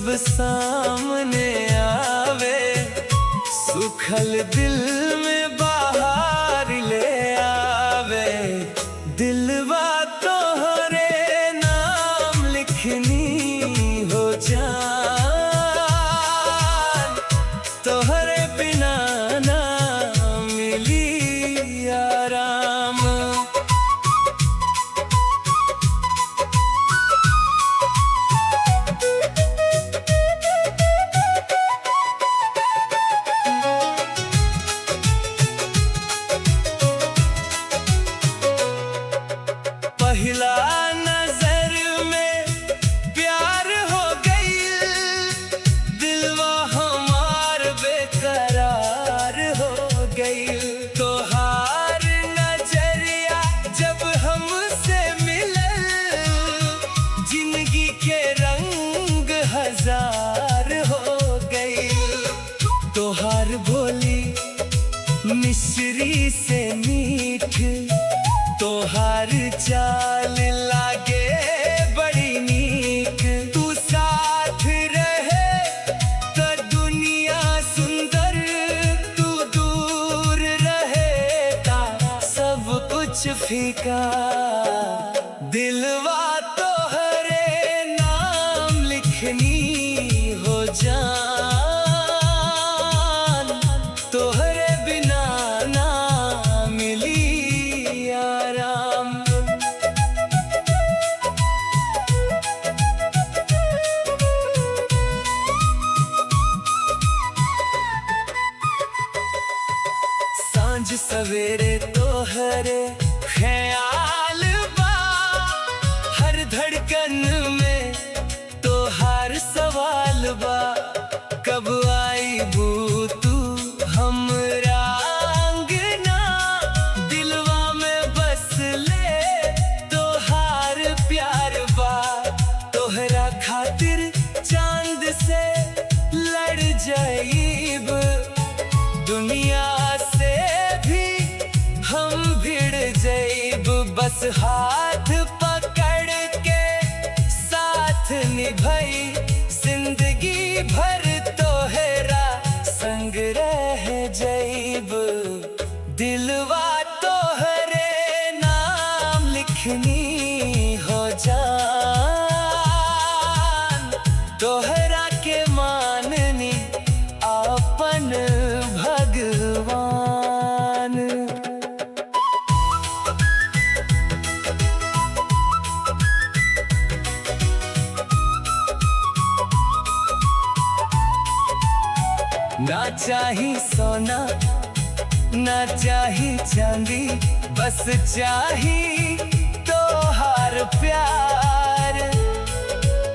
जब सामने आवे, सुखल दिल में बाहर ले आवे। दिलवा तोहरे नाम लिखनी हो जान, तोहरे बिना ना मिली आराम। पहला नजर में प्यार हो गई, दिलवा हमार बेकरार हो गई। तोहार नजरिया जब हमसे मिले, जिंदगी के रंग हजार हो गई। तोहार बोली मिश्री से मीठ, तोहार चाल लागे बड़ी नीक। तू साथ रहे तो दुनिया सुंदर, तू दूर रहे ता सब कुछ फीका। दिलवा तोहरे नाम लिखनी हो जान, तोहरे बिना ना मिली आराम। सांझ सवेरे तोहरे ख्याल बा, हर धड़कन में तोहार सवाल बा। कब आई बू तू हमरा अंगना, दिलवा में बस ले तोहार प्यार बा। तोहरा खातिर चांद से लड़ जाइब, दुनिया से भी हम भिड़ जाइब। बस हाथ पकड़ के साथ निभाई, जिंदगी भर तोहरा संग रह जाइब। दिलवा तोहरे नाम लिखनी हो जान, तोहरा के माननी अपन भगवान। ना चाही सोना ना चाही चांदी, बस चाही तोहार प्यार।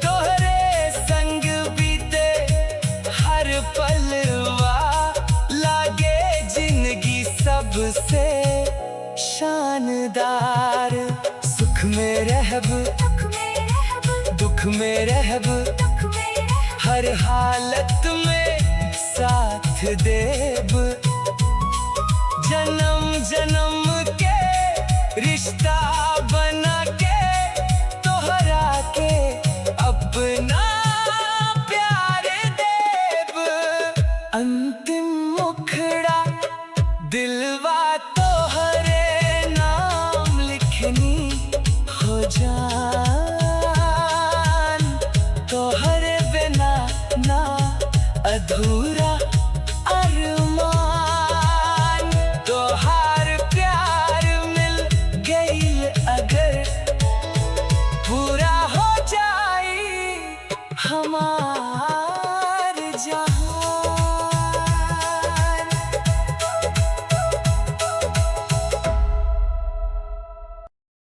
तोहरे संग बीते हर पलवा, लागे जिंदगी सबसे शानदार। सुख में रहब दुख में रहब, हर हालत में साथ देब। जन्म जन्म के रिश्ता